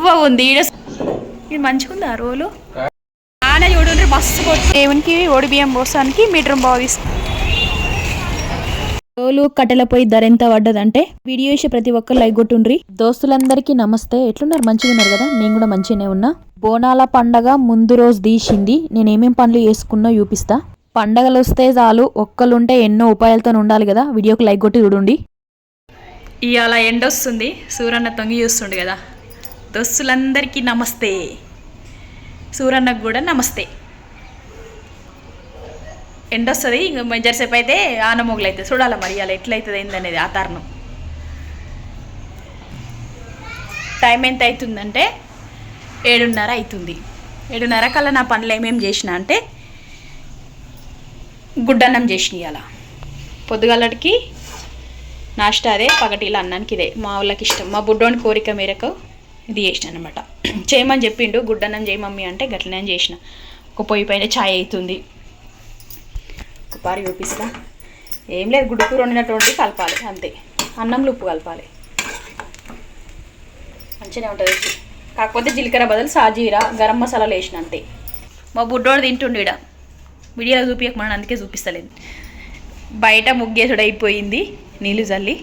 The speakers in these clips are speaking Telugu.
బాగుంది. ఇది మంచిగుంది ఆ రోలు. ఆన చూడండి మస్తు దేవునికి ఓడి బియ్యం పోసానికి మీటర్ బాగా తీసుకు. రోలు కట్టెల పొయ్యి ధర ఎంత పడ్డదంటే వీడియో ఇచ్చే ప్రతి ఒక్కరు లైక్ కొట్టుండ్రి. దోస్తులందరికీ నమస్తే. ఎట్లున్నారు? మంచిగా ఉన్నారు కదా? నేను కూడా మంచిగానే ఉన్నా. బోనాల పండగ ముందు రోజు తీసింది. నేను ఏమేం పనులు చేసుకున్నా చూపిస్తా. పండగలు వస్తే చాలు ఒక్కలుంటే ఎన్నో ఉపాయాలతో ఉండాలి కదా. వీడియోకి లైక్ కొట్టి చూడండి. ఇవాళ ఎండ వస్తుంది. సూరన్న తొంగి చూస్తుండు కదా. దోస్తులందరికీ నమస్తే. సూరన్నకు కూడా నమస్తే. ఎండ వస్తుంది. ఇంక జరసేపు అయితే ఆనమోగులు అవుతుంది. చూడాలి మరి అలా ఎట్లయితుంది ఏందనేది ఆ కారణం. టైం ఎంత అవుతుందంటే 7:30 అవుతుంది. 7:30 కల్లా నా పనులు ఏమేమి చేసిన అంటే గుడ్డన్నం చేసిన. ఇవాళ పొద్దుగాలకి నాష్టా అదే, పగటిలో అన్నానికి ఇదే. మా వాళ్ళకి ఇష్టం. మా బుడ్డోని కోరిక మేరకు ఇది చేసిన అనమాట. చేయమని చెప్పిండు గుడ్డన్నం చేయి మమ్మీ అంటే గట్లనే చేసిన. ఒక పొయ్యి పైన ఛాయ్ అవుతుంది. ఒక పారి చూపిస్తా. ఏం లేదు, గుడ్డు కూర వండినటువంటి కలపాలి అంతే. అన్నంలో ఉప్పు కలపాలి, మంచిగానే ఉంటుంది. కాకపోతే జీలకర్ర బదులు సాజీరా గరం మసాలాలు వేసిన అంతే. మా బుడ్డోడు తింటుండు ఈడ. వీడియోలో చూపించకమని అందుకే చూపిస్తలేదు. బయట ముగ్గేసుడు అయిపోయింది. నీళ్ళు చల్లి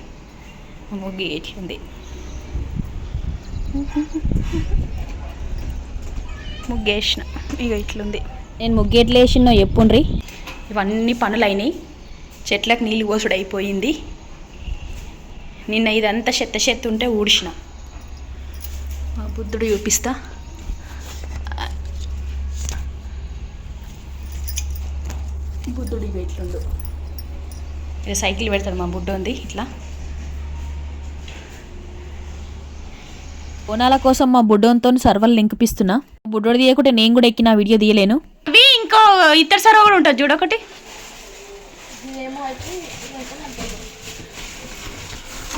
ముగ్గు ఎట్లుంది. ముగ్గేసిన ఇక ఇట్లుంది. నేను ముగ్గు ఎట్లా వేసినో చెప్పుండ్రి. ఇవన్నీ పనులు అయినాయి. చెట్లకు నీళ్ళు పోసుడు అయిపోయింది. నిన్న ఇదంతా చెత్త ఉంటే ఊడ్చిన. మా బుద్ధుడు చూపిస్తా. బుద్ధుడు ఇవి ఎట్లుండు. ఇక సైకిల్ పెడతాడు మా బుడ్డ ఉంది ఇట్లా. బోనాల కోసం మా బుడ్డోతో సర్వలు నింపిస్తున్నా. బుడ్డోడు తీయకుంటే నేను కూడా ఎక్కిన వీడియో తీయలేను. అవి ఇంకో ఇతర సర్వ కూడా ఉంటుంది చూడొకటి.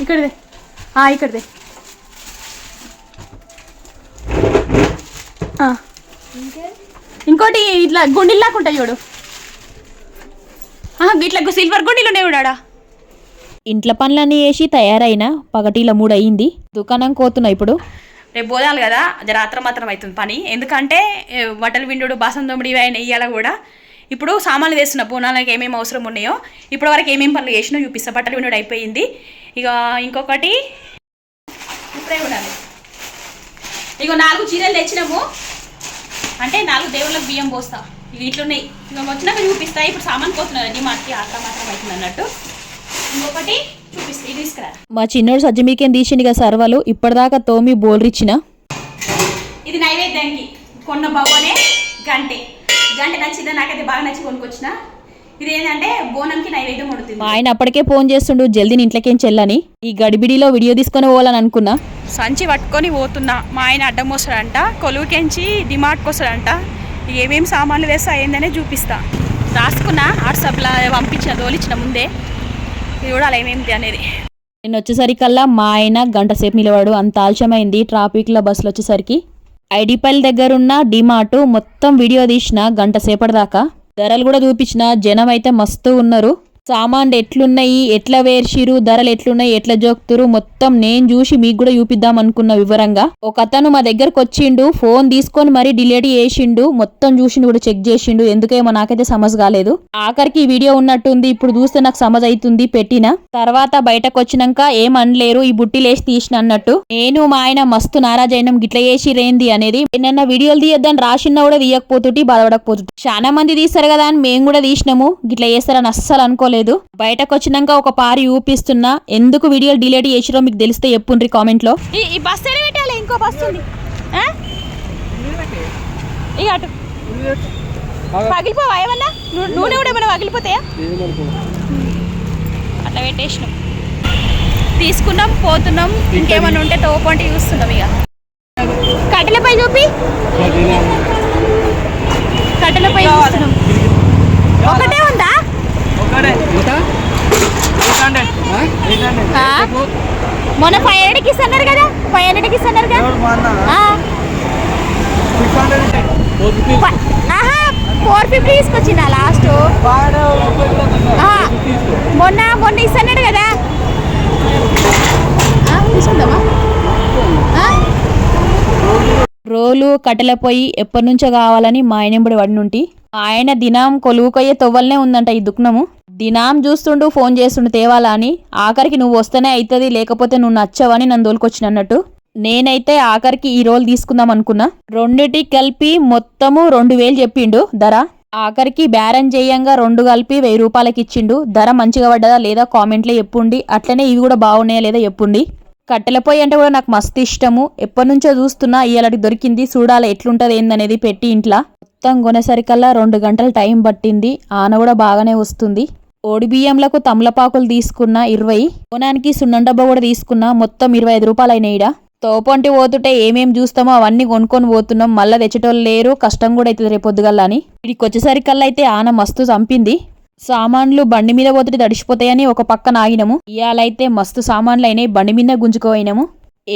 ఇక్కడదే ఇక్కడదే. ఇంకోటి ఇట్లా గుండిల్లాగా ఉంటాయి చూడు. ఇట్లా సిల్వర్ గుండీలు ఉన్నాయి చూడాడా. ఇంట్లో పనులన్నీ వేసి తయారైన పగటిల 3 అయింది. దుకాణం కోతున్నా ఇప్పుడు. రేపు పోదాలి కదా, రాత్రం మాత్రం అవుతుంది పని. ఎందుకంటే బట్టలు విండు బాసం తొమ్మిడి నెయ్యాల కూడా. ఇప్పుడు సామాన్లు వేస్తున్నా. బోనాలకి ఏమేమి అవసరం ఉన్నాయో ఇప్పటి వరకు ఏమేమి పనులు చేసినా చూపిస్తా. బట్టలు విండు అయిపోయింది. ఇక ఇంకొకటి ఇప్పుడే ఉండాలి. ఇక 4 చీరలు తెచ్చినాము అంటే 4 దేవుళ్ళకి బియ్యం పోస్తా. ఇక ఇట్లున్నాయి. ఇక వచ్చినాక చూపిస్తా. ఇప్పుడు సామాన్ పోతున్నారు డిమార్ట్కి. అట్లా మాత్రం అవుతుంది అన్నట్టు. ఇంకొకటి చూపిస్తా. ఇది తీసుకురా. మా చిన్నోడు సజ్జమీకేం తీసిండు ఇక సర్వలు. ఇప్పటిదాకా తోమి బోల్రిచ్చిన. ఇది నైవేద్యానికి కొన్న బవ్వనే గంటె నచ్చిందా? నాకైతే బాగా నచ్చి కొనుక్కొచ్చిన. ఇది ఏంటంటే బోనంకి నైవేద్యం వండుతుంది. ఆయన అప్పటికే ఫోన్ చేస్తుండు జల్దీ ఇంట్లోకేం చెల్లని. ఈ గడిబిడిలో వీడియో తీసుకొని పోవాలని అనుకున్నా. సంచి పట్టుకొని పోతున్నా. మా ఆయన అడ్డం వస్తాడంట. కొలువుకెంచి డిమార్ట్కి వస్తాడంట. ఏమేమి సామాన్లు వేస్తా ఏందనే చూపిస్తా. రాసుకున్నా వాట్సాప్లో పంపించిన తోలిచ్చిన ముందే. ఇది కూడా అలా ఏమేమి అనేది. నేను వచ్చేసరికల్లా మా ఆయన గంట సేపు నిలవాడు. అంత ఆలస్యమైంది ట్రాఫిక్లో బస్సులు వచ్చేసరికి. ఐడిపల్లి దగ్గరున్న డిమార్ట్ మొత్తం వీడియో తీసిన గంట సేపటి దాకా. ధరలు కూడా చూపించిన. జనం అయితే మస్తు ఉన్నారు. సామాన్లు ఎట్లున్నాయి, ఎట్లా వేర్చిరు, ధరలు ఎట్లున్నాయి, ఎట్లా జోక్తురు మొత్తం నేను చూసి మీకు కూడా చూపిద్దాం అనుకున్న వివరంగా. ఒక అతను మా దగ్గరకు వచ్చిండు. ఫోన్ తీసుకొని మరీ డిలీట్ చేసిండు. మొత్తం చూసిండు కూడా చెక్ చేసిండు. ఎందుకేమో నాకైతే సమజ్ కాలేదు. ఆఖరికి ఈ వీడియో ఉన్నట్టుంది. ఇప్పుడు చూస్తే నాకు సమజ్ అవుతుంది. పెట్టిన తర్వాత బయటకు వచ్చినాక ఏం అనలేరు. ఈ బుట్టిలేసి తీసిన అన్నట్టు. నేను మా ఆయన మస్తు నారాజైనం. గిట్ల చేసిరేంది అనేది. నిన్న వీడియోలు తీయద్దని రాసినా కూడా తీయకపోతుంటే బాధపడకపోతుంది. చాలా మంది తీస్తారు కదా అని మేము కూడా తీసినాము. గిట్ల చేస్తారని అస్సలు అనుకోలేదు. బయటకు వచ్చినాక ఒక పారి ఊపిస్తున్నా. ఎందుకు వీడియోలు డిలీట్ చేసిరో మీకు తెలిస్తే చెప్పుండ్రి కామెంట్ లో. ఈ బస్ పెట్టాలి. ఇంకో బస్ ఉంది. ఇక అటు పగిలిపోవా ఏమన్నా? నూనె కూడా ఏమన్నా పగిలిపోతాయా? అట్లా పెట్టేసినాం. తీసుకున్నాం పోతున్నాం. ఇంకేమన్నా ఉంటే తోపంటి చూస్తున్నాం. ఇక కట్టెలపై చూపి. కట్టెలపై చూస్తున్నాం. ఒకటే ఉందా? మొన్న 500కి ఇస్తున్నారు కదా. 500కి ఇస్తున్నారు కదా. 450 తీసుకొచ్చిందా లాస్ట్? మొన్న ఇస్తున్నాడు కదా. తీసుకుందామా? రోలు కట్టెల పొయ్యి ఎప్పటి నుంచో కావాలని మా ఆయనంబడి పడినుంటి. ఆయన దినం కొలువుకొయ్యే తొవ్వలనే ఉందంట ఈ దుఃఖనము. దినాం చూస్తుండు ఫోన్ చేస్తుండు తేవాలా అని. ఆఖరికి నువ్వు వస్తేనే అవుతుంది, లేకపోతే నువ్వు నచ్చవని నన్ను దోలుకొచ్చిన అన్నట్టు. నేనైతే ఆఖరికి ఈ రోల్ తీసుకుందాం అనుకున్నా. రెండిటి కలిపి మొత్తము 2000 చెప్పిండు ధర. ఆఖరికి బేరం చేయంగా 2 కలిపి 1000 రూపాయలకి ఇచ్చిండు. ధర మంచిగా పడ్డదా లేదా కామెంట్లో చెప్పుండి. అట్లనే ఇవి కూడా బాగున్నాయా లేదా చెప్పుండి. కట్టెల పొయ్యి అంటే కూడా నాకు మస్తు ఇష్టము. ఎప్పటి నుంచో చూస్తున్నా, ఇవాళకి దొరికింది. చూడాలి ఎట్లుంటుంది ఏందనేది పెట్టి ఇంట్లో. మొత్తం కొనేసరికల్లా 2 గంటలు టైం పట్టింది. ఆన కూడా బాగానే వస్తుంది. ఓడి బియ్యంలకు తమలపాకులు తీసుకున్న 20, కోనానికి సున్నం డబ్బా కూడా తీసుకున్నా. మొత్తం 25 రూపాయలు అయినాయి. ఈడ తోపంటి పోతుంటే ఏమేం చూస్తామో అవన్నీ కొనుక్కొని పోతున్నాం. మళ్ళీ తెచ్చేటోళ్ళు లేరు, కష్టం కూడా అవుతుంది రేపు పొద్దుగల్లా అని. ఇడికి వచ్చేసరికల్లా అయితే ఆన మస్తు చంపింది. సామాన్లు బండి మీద పోతుంటే తడిసిపోతాయని ఒక పక్కన ఆగినము. ఇవాళైతే మస్తు సామాన్లు అయినాయి, బండి మీద గుంజుకోయినాము.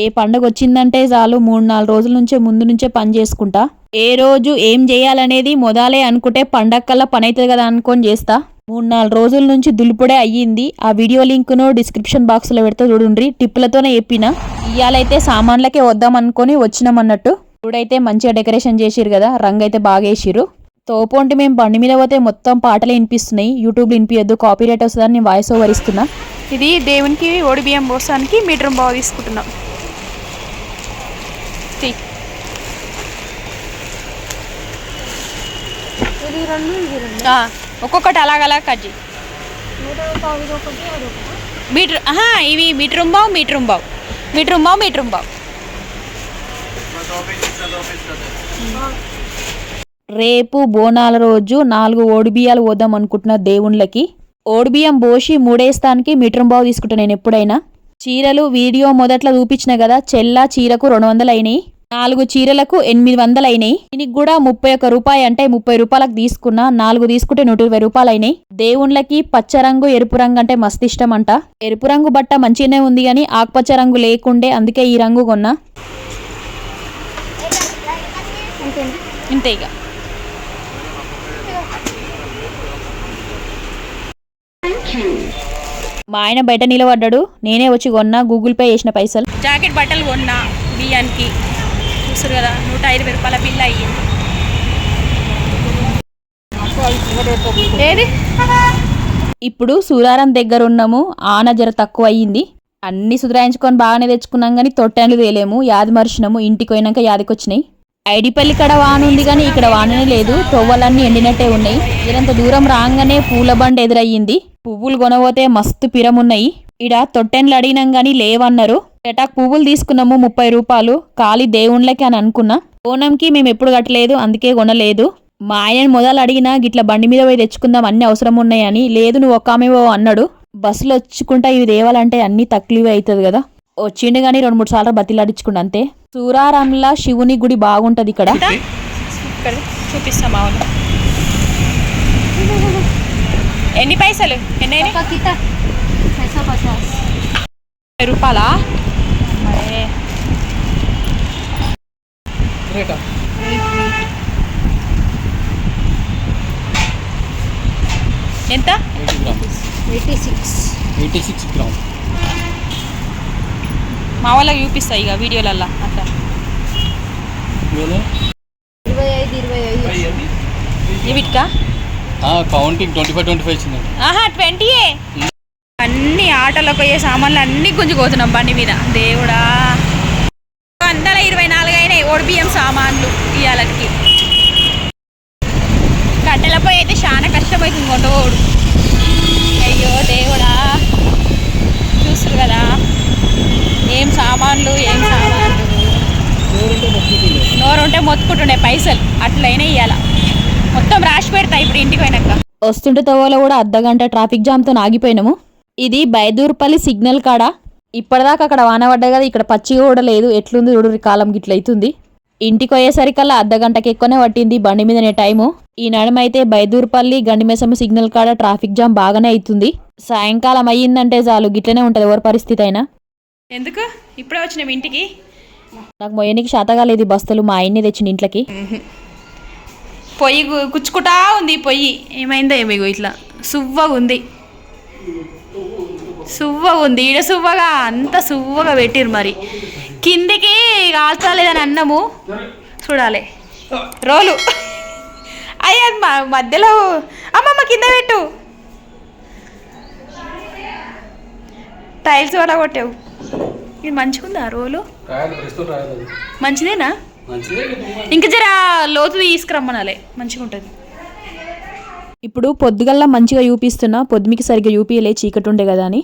ఏ పండుగ వచ్చిందంటే చాలు 3-4 రోజుల నుంచే ముందు నుంచే పని చేసుకుంటా. ఏ రోజు ఏం చేయాలనేది మొదలే అనుకుంటే పండగకల్లా పని అవుతుంది కదా అనుకొని చేస్తా. 3-4 రోజుల నుంచి దులుపుడే అయ్యింది. ఆ వీడియో లింక్ను డిస్క్రిప్షన్ బాక్స్లో పెడితే చూడండి. టిప్పులతోనే చెప్పిన. ఇవాళైతే సామాన్లకే వద్దాం అనుకొని వచ్చినాం అన్నట్టు. ఇప్పుడైతే మంచిగా డెకరేషన్ చేసిరు కదా, రంగు అయితే బాగా వేసిరు. తోపంటి మేము బండి మీద పోతే మొత్తం పాటలే వినిపిస్తున్నాయి. యూట్యూబ్లో వినిపించద్దు, కాపీరైట్ వస్తుందని నేను వాయిస్ ఓవర్ ఇస్తున్నా. ఇది దేవునికి ఓడి బియ్యం పోసానికి మీటర్ బాగా తీసుకుంటున్నాం. ఒక్కొక్కటి అలాగలా కట్ చేయి. మీటర్ ఇవి మీటర్ బావు మీటర్ బావు మీటర్ బావు మీటర్ బావు. రేపు బోనాల రోజు 4 ఓడిబియ్యాలు పోద్దాం అనుకుంటున్నా దేవుళ్ళకి. ఓడిబియ్యం పోసి 3 వేస్తానికి మీటర్ బావు తీసుకుంటా నేను ఎప్పుడైనా. చీరలు వీడియో మొదట్లో చూపించిన కదా, చెల్ల చీరకు 200 అయినాయి, 4 చీరలకు 800 అయినాయి. దీనికి కూడా 31 రూపాయి అంటే 30 రూపాయలకు తీసుకున్నా. 4 తీసుకుంటే 120 రూపాయలు అయినాయి. దేవుళ్ళకి పచ్చ రంగు ఎరుపు రంగు అంటే మస్తు ఇష్టం అంట. ఎరుపు రంగు బట్ట మంచిగానే ఉంది కానీ ఆకుపచ్చ రంగు లేకుండే, అందుకే ఈ రంగు కొన్నా. ఇంతే ఇక. మా ఆయన బయట నిలబడ్డాడు, నేనే వచ్చి కొన్నా. గూగుల్ పే చేసిన పైసలు. జాకెట్ బట్టలు కొన్నా బియ్యానికి. చూసారు కదా, 120 రూపాయల బిల్ అయ్యింది. ఏది ఇప్పుడు సూరారం దగ్గర ఉన్నాము. ఆన జర తక్కువ అయ్యింది. అన్ని సుధరాయించుకొని బాగానే తెచ్చుకున్నాం కానీ తొట్టెన్లు తేలేము. యాది మర్చినాము. ఇంటికి పోయినాక యాదికొచ్చినాయి. ఐడిపల్లి కడ వాన ఉంది కానీ ఇక్కడ వాననే లేదు. తొవ్వలన్నీ ఎండినట్టే ఉన్నాయి. ఇదంత దూరం రాగానే పూల బండి ఎదురయ్యింది. పువ్వులు కొనబోతే మస్తు పిరమున్నాయి. ఇడ తొట్టెన్లు అడిగినాం కానీ లేవన్నారు. ఎటాక్ పువ్వులు తీసుకున్నాము 30 రూపాయలు. ఖాళీ దేవుళ్ళకి అని అనుకున్నా. బోనంకి మేము ఎప్పుడు కట్టలేదు, అందుకే కొనలేదు. మా ఆయన మొదలు అడిగినా గిట్ల బండి మీద పోయి తెచ్చుకుందాం, అన్ని అవసరం ఉన్నాయని. లేదు నువ్వు ఒక్క ఆమె అన్నాడు. బస్సులో వచ్చుకుంటా ఇవి తేవాలంటే అన్ని తక్కువ అవుతుంది కదా. వచ్చిండు కానీ 2-3 సార్లు బతిలాడించుకుండు అంతే. సూరారంలా శివుని గుడి బాగుంటది ఇక్కడ. చూపిస్తాం. అవును. ఎన్ని పైసలు? ఎన్ని రూపాయలా? ఎంత? 86 గ్రామ్. మా వాళ్ళకి చూపిస్తాయి ఇక వీడియోలల్లా అట్లా. 25 వీటికా కౌంటింగ్ 25 ఇచ్చిందండి. 20. అన్ని ఆటోలకు పోయే సామాన్లు అన్ని గుంజుకోతున్నాం బండి మీద. దేవుడా, 124 అయినాయి ఓడి బియ్యం సామాన్లు ఇవాళకి. కట్టెల పోయి అయితే చాలా కష్టమవుతుంది కొండోడు. అయ్యో దేవుడా, చూస్తారు కదా ఏం సామాన్లు. నోరుంటే మొత్తుకుంటుండే పైసలు అట్లయినా ఇవ్వాల. మొత్తం రాసి పెడతా ఇప్పుడు ఇంటికి పోయినాక. వస్తుంటే తోవలో కూడా అర్ధగంట ట్రాఫిక్ జామ్తో ఆగిపోయినాము. ఇది బైదూర్పల్లి సిగ్నల్ కాడ. ఇప్పటిదాకా అక్కడ వాన పడ్డా కదా, ఇక్కడ పచ్చిగా కూడా లేదు. ఎట్లుంది చూడు, కాలం గిట్లయితుంది. ఇంటికి పోయేసరికల్లా అర్ధగంటకి ఎక్కువనే పట్టింది బండి మీదనే టైము. ఈ నడమైతే బైదూర్పల్లి గండిమేసమ్మ సిగ్నల్ కాడ ట్రాఫిక్ జామ్ బాగానే అవుతుంది. సాయంకాలం అయ్యిందంటే చాలు గిట్లనే ఉంటుంది ఎవరి పరిస్థితి అయినా. ఎందుకు ఇప్పుడే వచ్చినాం ఇంటికి. నాకు మొయ్యనికి శాతగా లేదు. బస్తలు మా ఆయన్నే తెచ్చిన ఇంట్లోకి. పొయ్యి కుచ్చుకుంటా ఉంది. పొయ్యి ఏమైందో ఏమో ఇట్లా సువ్వగా ఉంది. ఈడ సువ్వగా అంత సువ్వగా పెట్టిరు. మరి కిందికి కాల్చలేదని అన్నము, చూడాలి రోలు అయ్యా మధ్యలో అమ్మమ్మ కింద పెట్టు టైల్స్ కూడా కొట్టావు ఇది మంచిగుందా రోలు మంచిదేనా ఇంకా జర లోతు తీసుకురమ్మనాలే మంచిగా ఉంటుంది ఇప్పుడు పొద్దుగల్లా మంచిగా చూపిస్తున్నా పొద్దుమికి సరిగ్గా చూపియలే చీకటి ఉండే కదా అని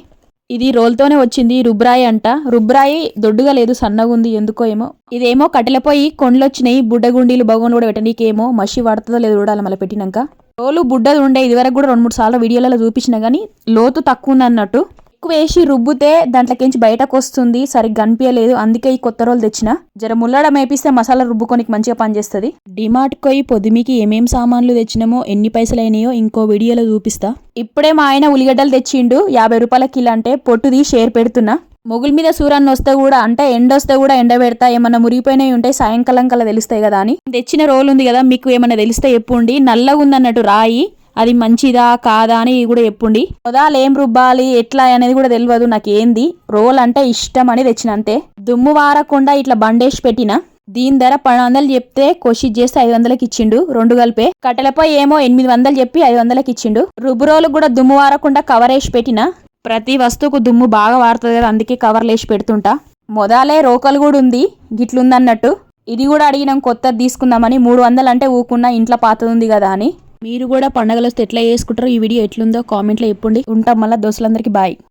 ఇది రోల్తోనే వచ్చింది రుబ్రాయి అంట రుబ్రాయి దొడ్డుగా లేదు సన్నగా ఉంది ఎందుకో ఏమో ఇదేమో కట్టెలపోయి కొండలు వచ్చినాయి బుడ్డగుండీలు బగోన్లు కూడా పెట్టనీకేమో మషి పడుతుందో లేదు చూడాలి మళ్ళీ పెట్టినాక రోలు బుడ్డది ఉండే ఇదివరకు కూడా 2-3 సార్లు వీడియోలలో చూపించినా కానీ లోతు తక్కువ ఉంది అన్నట్టు ఎక్కువ వేసి రుబ్బితే దాంట్లోకించి బయటకు వస్తుంది సరిగ్గా అనిపించలేదు అందుకే ఈ కొత్త రోలు తెచ్చిన జర ముల్లడం వేపిస్తే మసాలా రుబ్బుకోనికి మంచిగా పనిచేస్తుంది డిమార్ట్ పోయి పొద్దుమికి ఏమేం సామాన్లు తెచ్చినామో ఎన్ని పైసలు అయినాయో ఇంకో వీడియోలో చూపిస్తా ఇప్పుడే మా ఆయన ఉల్లిగడ్డలు తెచ్చిండు 50 రూపాయల కిలో అంటే పొట్టుది షేర్ పెడుతున్నా మొగుల మీద సూరాన్ని వస్తే కూడా అంటే ఎండొస్తే కూడా ఎండ పెడతా ఏమన్నా మురిగిపోయినవి ఉంటాయి సాయంకాలం కల్లా తెలుస్తాయి కదా అని తెచ్చిన రోలు ఉంది కదా మీకు ఏమన్నా తెలిస్తే చెప్పుండి నల్లగా ఉందన్నట్టు రాయి అది మంచిదా కాదా అని కూడా చెప్పుండి మొదలు ఏం రుబ్బాలి ఎట్లా అనేది కూడా తెలియదు నాకు ఏంది రోల్ అంటే ఇష్టం అని తెచ్చిన అంతే దుమ్ము వారకుండా ఇట్లా బండేసి పెట్టిన దీని ధర 1200 చెప్తే కోషిష్ చేస్తే 500కి ఇచ్చిండు 2 కలిపే కట్టెలపై ఏమో 800 చెప్పి 500కి ఇచ్చిండు రుబ్బు రోలు కూడా దుమ్ము వారకుండా కవర్ వేసి పెట్టిన ప్రతి వస్తువుకు దుమ్ము బాగా వారుతుంది కదా అందుకే కవర్లు వేసి పెడుతుంటా మొదలే రోకలు కూడా ఉంది గిట్లుందన్నట్టు ఇది కూడా అడిగినాం కొత్తది తీసుకుందామని 300 అంటే ఊకున్నా ఇంట్లో పాతది ఉంది కదా అని మీరు కూడా పండగలు వస్తే ఎట్లా చేసుకుంటారో ఈ వీడియో ఎట్లుందో కామెంట్లో చెప్పండి ఉంటాం మళ్ళీ దోస్తులందరికీ బాయ్